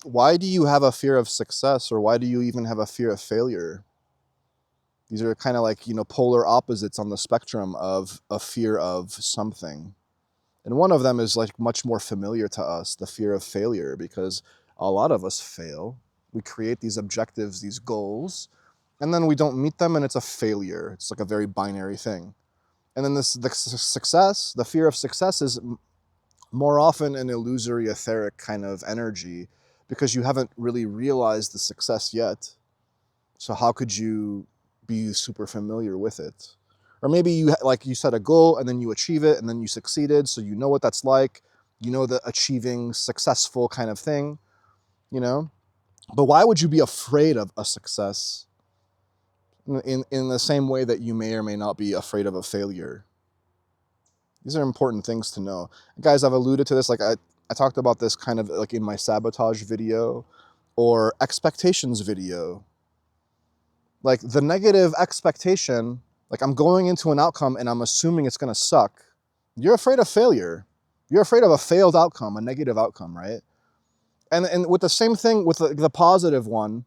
why do you have a fear of success, or why do you even have a fear of failure? These are kind of like, polar opposites on the spectrum of a fear of something. And one of them is like much more familiar to us, the fear of failure, because a lot of us fail. We create these objectives, these goals, and then we don't meet them, and it's a failure. It's like a very binary thing. And then the success, the fear of success, is more often an illusory, etheric kind of energy, because you haven't really realized the success yet. So how could you be super familiar with it? Or maybe you set a goal and then you achieve it and then you succeeded, so you know what that's like. You know the achieving successful kind of thing, But why would you be afraid of a success in the same way that you may or may not be afraid of a failure? These are important things to know. Guys, I've alluded to this, I talked about this kind of like in my sabotage video or expectations video. Like the negative expectation, like I'm going into an outcome and I'm assuming it's going to suck. You're afraid of failure. You're afraid of a failed outcome, a negative outcome, right? And with the same thing with the positive one,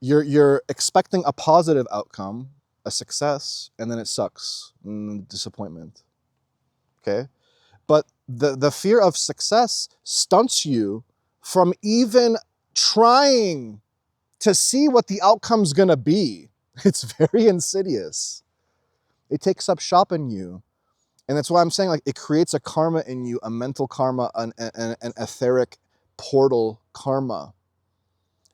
you're expecting a positive outcome, a success, and then it sucks, disappointment. Okay? But the fear of success stunts you from even trying to see what the outcome's gonna be. It's very insidious. It takes up shop in you. And that's why I'm saying, like, it creates a karma in you, a mental karma, an etheric portal karma,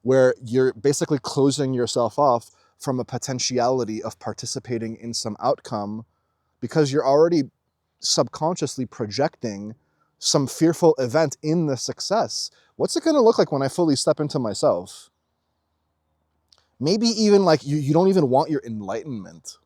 where you're basically closing yourself off from a potentiality of participating in some outcome, because you're already subconsciously projecting some fearful event in the success. What's it gonna look like when I fully step into myself? Maybe even like you don't even want your enlightenment.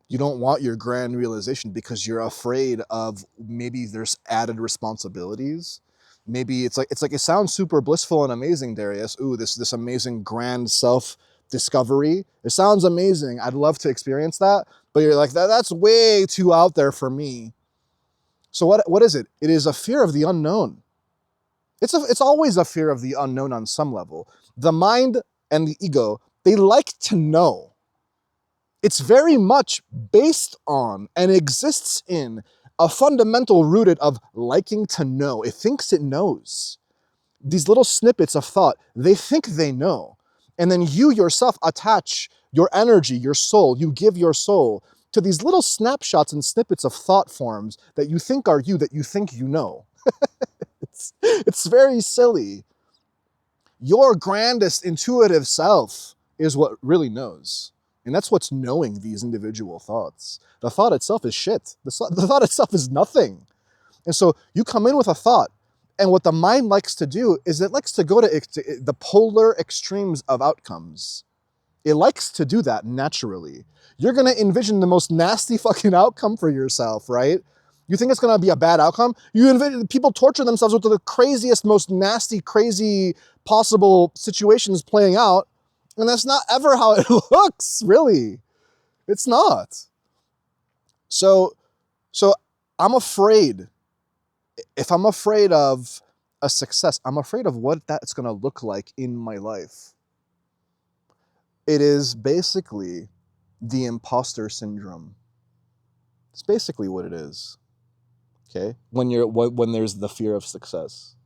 You don't want your grand realization because you're afraid of maybe there's added responsibilities. Maybe it's like it sounds super blissful and amazing, Darius. Ooh, this amazing grand self-discovery. It sounds amazing. I'd love to experience that. But you're like, that's way too out there for me. So what is it? It is a fear of the unknown. It's always a fear of the unknown on some level. The mind and the ego, they like to know. It's very much based on and exists in a fundamental rooted of liking to know. It thinks it knows. These little snippets of thought, they think they know. And then you yourself attach your energy, your soul, you give your soul to these little snapshots and snippets of thought forms that you think are you, that you think you know. It's very silly. Your grandest intuitive self is what really knows. And that's what's knowing these individual thoughts. The thought itself is shit. The thought itself is nothing. And so you come in with a thought, and what the mind likes to do is it likes to go to the polar extremes of outcomes. It likes to do that naturally. You're going to envision the most nasty fucking outcome for yourself, right? You think it's going to be a bad outcome? People torture themselves with the craziest, most nasty, crazy possible situations playing out. And that's not ever how it looks, really. It's not. So I'm afraid. If I'm afraid of a success, I'm afraid of what that's going to look like in my life. It is basically the imposter syndrome. It's basically what it is. Okay? When there's the fear of success.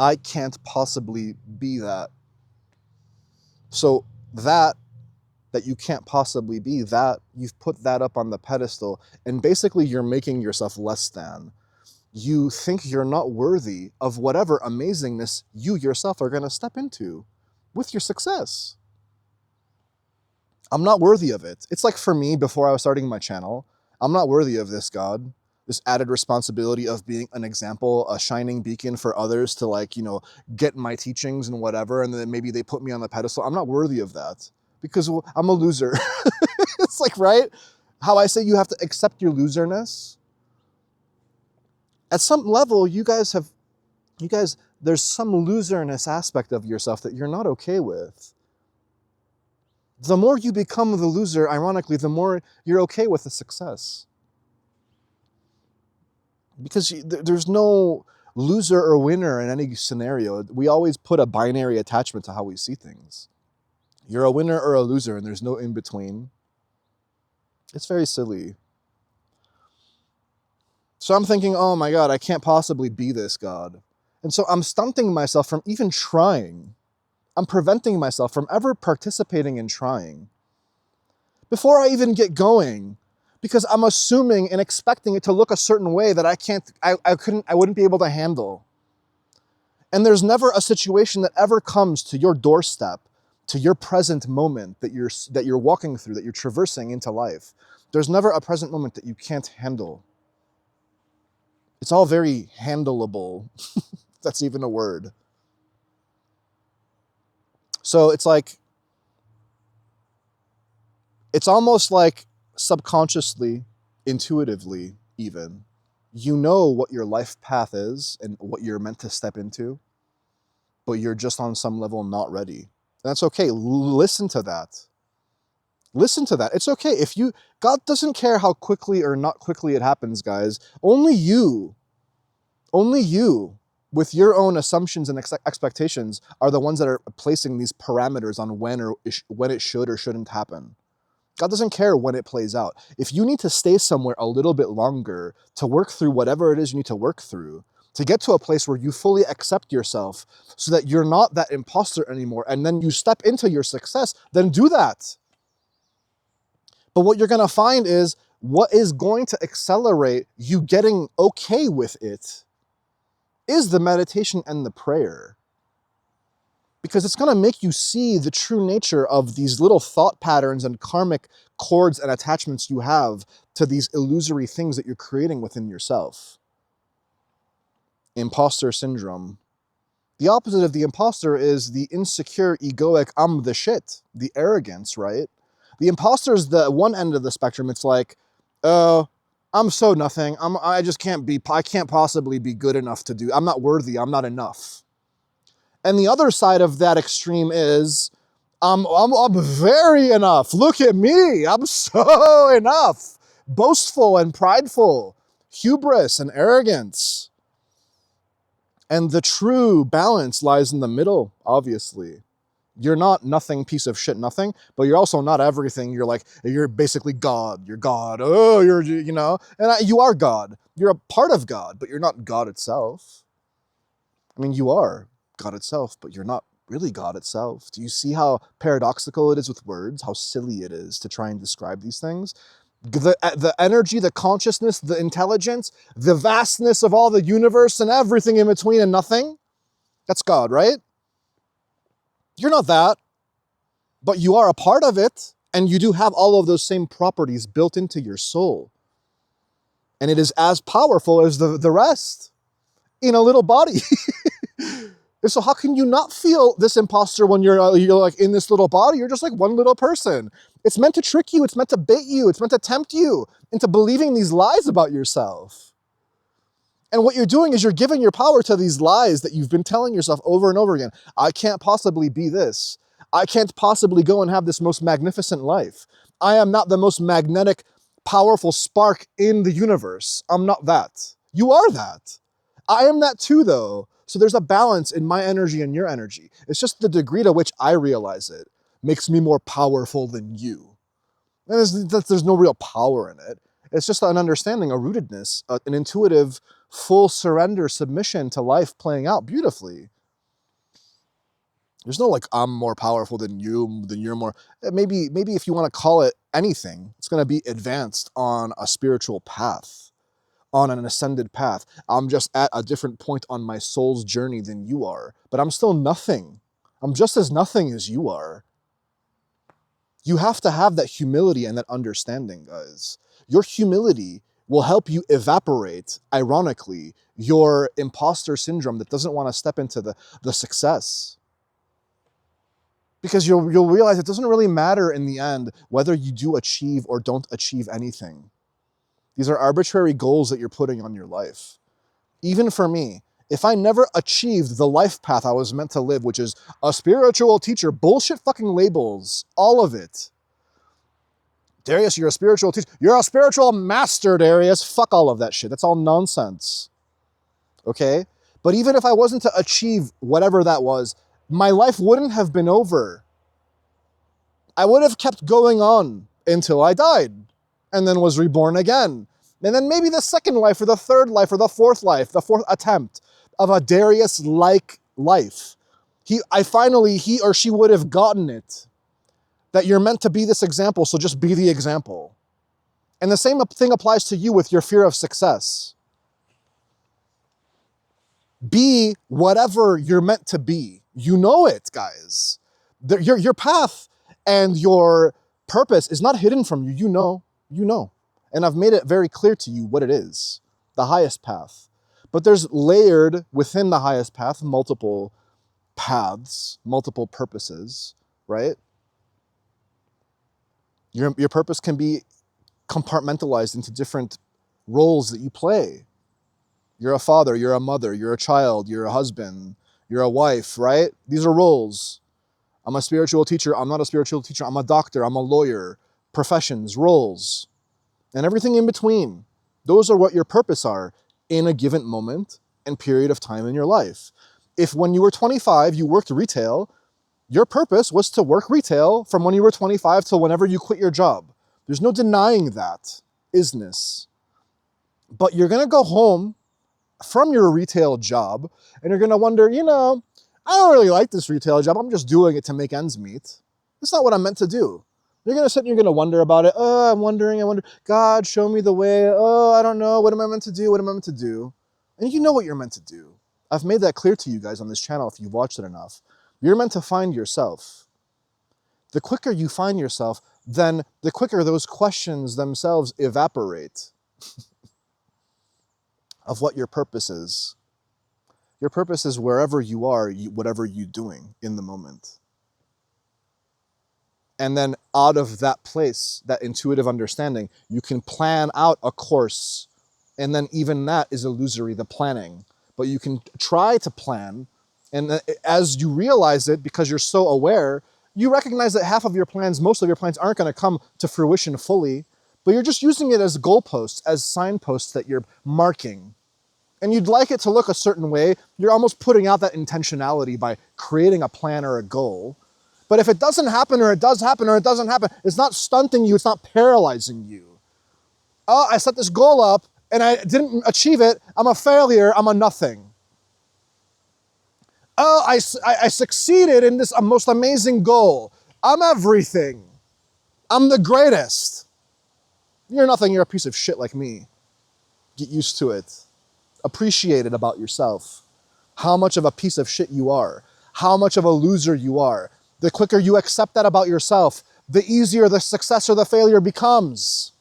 I can't possibly be that. So that you can't possibly be that, you've put that up on the pedestal, and basically you're making yourself less than. You think you're not worthy of whatever amazingness you yourself are going to step into with your success. I'm not worthy of it. It's like for me, before I was starting my channel, I'm not worthy of this, God. This added responsibility of being an example, a shining beacon for others to get my teachings and whatever, and then maybe they put me on the pedestal. I'm not worthy of that because I'm a loser. It's like, right? How I say you have to accept your loserness. At some level, you guys, there's some loserness aspect of yourself that you're not okay with. The more you become the loser, ironically, the more you're okay with the success. Because there's no loser or winner in any scenario. We always put a binary attachment to how we see things. You're a winner or a loser, and there's no in between. It's very silly. So I'm thinking, oh my God, I can't possibly be this God. And so I'm stunting myself from even trying. I'm preventing myself from ever participating in trying before I even get going, because I'm assuming and expecting it to look a certain way that I wouldn't be able to handle. And there's never a situation that ever comes to your doorstep, to your present moment that you're walking through, that you're traversing into life. There's never a present moment that you can't handle. It's all very handleable. That's even a word. So it's almost like subconsciously, intuitively even, you know what your life path is and what you're meant to step into, but you're just on some level not ready. And that's okay. Listen to that. Listen to that. It's okay. God doesn't care how quickly or not quickly it happens, guys. Only you, with your own assumptions and expectations are the ones that are placing these parameters on when it should or shouldn't happen. God doesn't care when it plays out. If you need to stay somewhere a little bit longer to work through whatever it is you need to work through, to get to a place where you fully accept yourself so that you're not that imposter anymore, and then you step into your success, then do that. But what you're going to find is what is going to accelerate you getting okay with it is the meditation and the prayer. Because it's going to make you see the true nature of these little thought patterns and karmic cords and attachments you have to these illusory things that you're creating within yourself. Imposter syndrome. The opposite of the imposter is the insecure, egoic, I'm the shit, the arrogance, right? The imposter is the one end of the spectrum. It's like, oh, I'm so nothing. I can't possibly be good enough to do. I'm not worthy. I'm not enough. And the other side of that extreme is, I'm very enough. Look at me. I'm so enough. Boastful and prideful. Hubris and arrogance. And the true balance lies in the middle, obviously. You're not nothing, piece of shit, nothing, but you're also not everything. You're basically God. You're God. Oh, and you are God. You're a part of God, but you're not God itself. I mean, you are God itself, but you're not really God itself. Do you see how paradoxical it is with words? How silly it is to try and describe these things? The energy, the consciousness, the intelligence, the vastness of all the universe and everything in between and nothing. That's God, right? You're not that, but you are a part of it, and you do have all of those same properties built into your soul. And it is as powerful as the rest in a little body. And so how can you not feel this imposter when you're like in this little body? You're just like one little person. It's meant to trick you. It's meant to bait you. It's meant to tempt you into believing these lies about yourself. And what you're doing is you're giving your power to these lies that you've been telling yourself over and over again. I can't possibly be this. I can't possibly go and have this most magnificent life. I am not the most magnetic, powerful spark in the universe. I'm not that. You are that. I am that too, though. So there's a balance in my energy and your energy. It's just the degree to which I realize it makes me more powerful than you. And there's no real power in it. It's just an understanding, a rootedness, an intuitive, full surrender, submission to life playing out beautifully. There's no like, I'm more powerful than you're more. Maybe if you want to call it anything, it's going to be advanced on a spiritual path, on an ascended path. I'm just at a different point on my soul's journey than you are, but I'm still nothing. I'm just as nothing as you are. You have to have that humility and that understanding, guys. Your humility will help you evaporate, ironically, your imposter syndrome that doesn't want to step into the success. Because you'll realize it doesn't really matter in the end whether you do achieve or don't achieve anything. These are arbitrary goals that you're putting on your life. Even for me, if I never achieved the life path I was meant to live, which is a spiritual teacher, bullshit fucking labels, all of it. Darius, you're a spiritual teacher. You're a spiritual master, Darius. Fuck all of that shit. That's all nonsense. Okay? But even if I wasn't to achieve whatever that was, my life wouldn't have been over. I would have kept going on until I died and then was reborn again. And then maybe the second life or the third life or the fourth attempt of a Darius-like life. He or she would have gotten it. That you're meant to be this example, so just be the example. And the same thing applies to you with your fear of success. Be whatever you're meant to be. You know it, guys. Your path and your purpose is not hidden from you. You know. And I've made it very clear to you what it is, the highest path. But there's layered within the highest path multiple paths, multiple purposes, right? Your purpose can be compartmentalized into different roles that you play. You're a father, you're a mother, you're a child, you're a husband, you're a wife, right? These are roles. I'm a spiritual teacher, I'm not a spiritual teacher, I'm a doctor, I'm a lawyer, professions, roles, and everything in between. Those are what your purpose are in a given moment and period of time in your life. If when you were 25, you worked retail, your purpose was to work retail from when you were 25 till whenever you quit your job. There's no denying that, isness. But you're gonna go home from your retail job and you're gonna wonder, I don't really like this retail job. I'm just doing it to make ends meet. That's not what I'm meant to do. You're gonna sit and you're gonna wonder about it. Oh, I wonder, God, show me the way. Oh, I don't know. What am I meant to do? What am I meant to do? And you know what you're meant to do. I've made that clear to you guys on this channel if you've watched it enough. You're meant to find yourself. The quicker you find yourself, then the quicker those questions themselves evaporate of what your purpose is. Your purpose is wherever you are, whatever you're doing in the moment. And then out of that place, that intuitive understanding, you can plan out a course. And then even that is illusory, the planning. But you can try to plan. And as you realize it, because you're so aware, you recognize that most of your plans aren't going to come to fruition fully, but you're just using it as goalposts, as signposts that you're marking. And you'd like it to look a certain way. You're almost putting out that intentionality by creating a plan or a goal. But if it doesn't happen, or it does happen, or it doesn't happen, it's not stunting you, it's not paralyzing you. Oh, I set this goal up, and I didn't achieve it, I'm a failure, I'm a nothing. Oh, I succeeded in this most amazing goal. I'm everything. I'm the greatest. You're nothing, you're a piece of shit like me. Get used to it. Appreciate it about yourself. How much of a piece of shit you are. How much of a loser you are. The quicker you accept that about yourself, the easier the success or the failure becomes.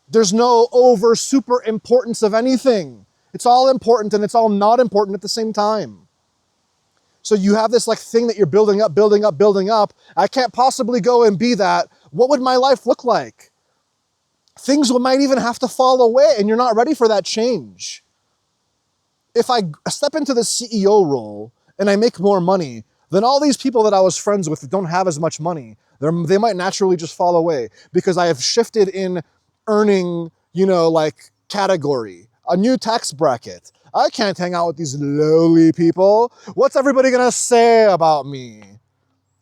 There's no super importance of anything. It's all important and it's all not important at the same time. So you have this thing that you're building up. I can't possibly go and be that. What would my life look like? Things might even have to fall away and you're not ready for that change. If I step into the CEO role and I make more money, then all these people that I was friends with that don't have as much money, they might naturally just fall away because I have shifted in earning, category, a new tax bracket. I can't hang out with these lowly people. What's everybody gonna say about me?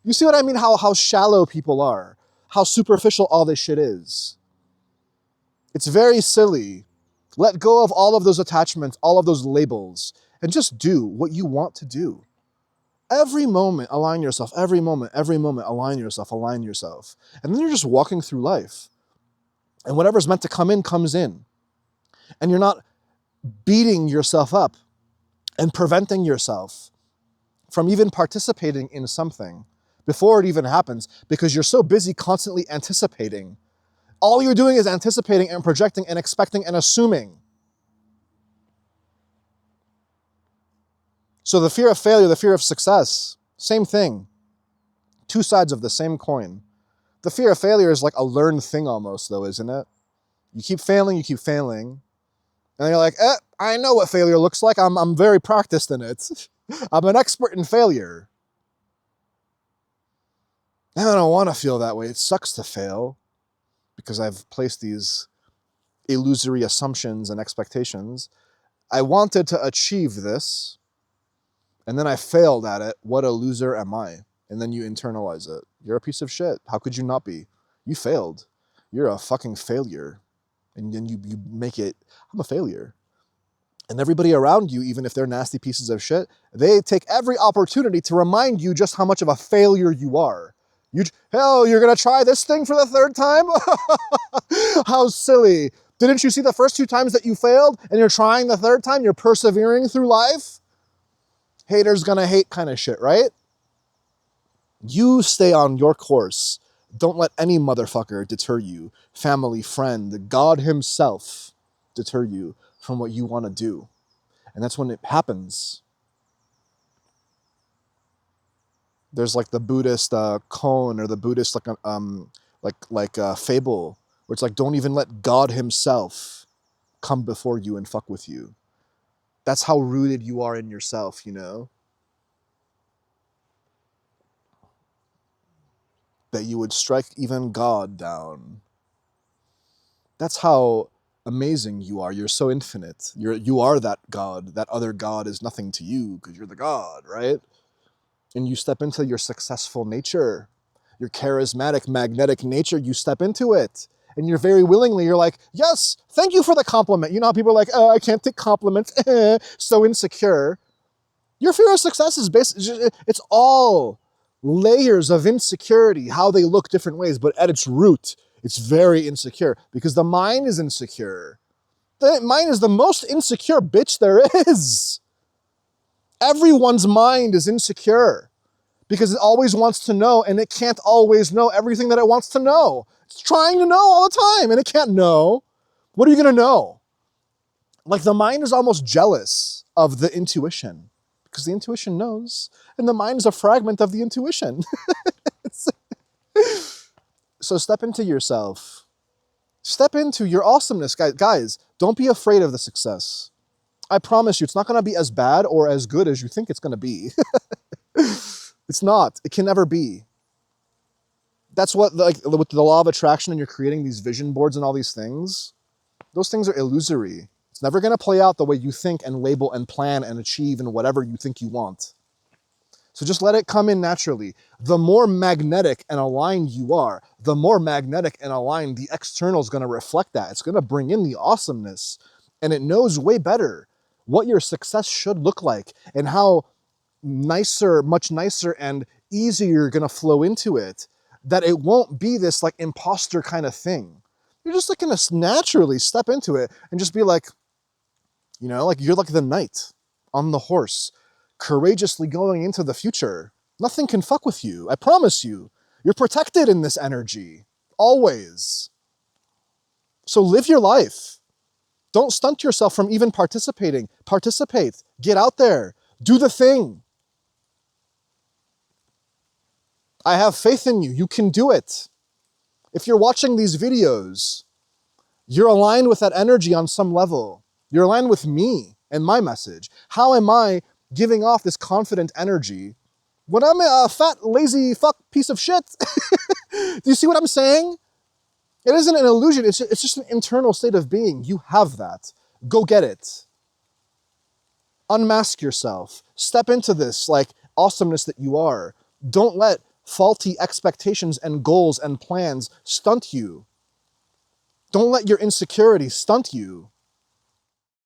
You see what I mean? How shallow people are, how superficial all this shit is. It's very silly. Let go of all of those attachments, all of those labels, and just do what you want to do. Every moment, align yourself. Every moment, align yourself. And then you're just walking through life. And whatever's meant to come in, comes in. And you're not beating yourself up and preventing yourself from even participating in something before it even happens because you're so busy constantly anticipating. All you're doing is anticipating and projecting and expecting and assuming. So the fear of failure, the fear of success, same thing. Two sides of the same coin. The fear of failure is like a learned thing almost though, isn't it? You keep failing. And you're like, I know what failure looks like. I'm very practiced in it. I'm an expert in failure. And I don't want to feel that way. It sucks to fail because I've placed these illusory assumptions and expectations. I wanted to achieve this, and then I failed at it. What a loser am I? And then you internalize it. You're a piece of shit. How could you not be? You failed. You're a fucking failure. And then you make it, I'm a failure. And everybody around you, even if they're nasty pieces of shit, they take every opportunity to remind you just how much of a failure you are. Hell, you're gonna try this thing for the third time? How silly. Didn't you see the first 2 times that you failed and you're trying the third time? You're persevering through life? Haters gonna hate kind of shit, right? You stay on your course. Don't let any motherfucker deter you. Family, friend, God himself deter you from what you want to do. And that's when it happens. There's like the Buddhist koan, or the Buddhist fable, where it's like, don't even let God himself come before you and fuck with you. That's how rooted you are in yourself, you know? That you would strike even God down. That's how amazing you are. You're so infinite. You are that God. That other God is nothing to you because you're the God, right? And you step into your successful nature, your charismatic, magnetic nature. You step into it. And you're very willingly, you're like, yes, thank you for the compliment. You know how people are like, oh, I can't take compliments. So insecure. Your fear of success is basically, it's all layers of insecurity, how they look different ways, but at its root, it's very insecure because the mind is insecure. The mind is the most insecure bitch there is. Everyone's mind is insecure because it always wants to know, and it can't always know everything that it wants to know. It's trying to know all the time and it can't know. What are you going to know? Like, the mind is almost jealous of the intuition because the intuition knows, and the mind is a fragment of the intuition. So step into yourself. Step into your awesomeness, guys. Don't be afraid of the success. I promise you, it's not going to be as bad or as good as you think it's going to be. It's not. It can never be. That's what, like, with the law of attraction, and you're creating these vision boards and all these things, those things are illusory. It's never going to play out the way you think and label and plan and achieve and whatever you think you want. So just let it come in naturally. The more magnetic and aligned you are, the more magnetic and aligned the external is going to reflect that. It's going to bring in the awesomeness. And it knows way better what your success should look like and how nicer, much nicer and easier you're going to flow into it, that it won't be this like imposter kind of thing. You're just like going to naturally step into it and just be like, you know, like you're like the knight on the horse, courageously going into the future. Nothing can fuck with you. I promise you. You're protected in this energy. Always. So live your life. Don't stunt yourself from even participating. Participate. Get out there. Do the thing. I have faith in you. You can do it. If you're watching these videos, you're aligned with that energy on some level. You're aligned with me and my message. How am I giving off this confident energy when I'm a fat, lazy, fuck piece of shit? Do you see what I'm saying? It isn't an illusion. It's just an internal state of being. You have that. Go get it. Unmask yourself. Step into this like awesomeness that you are. Don't let faulty expectations and goals and plans stunt you. Don't let your insecurity stunt you.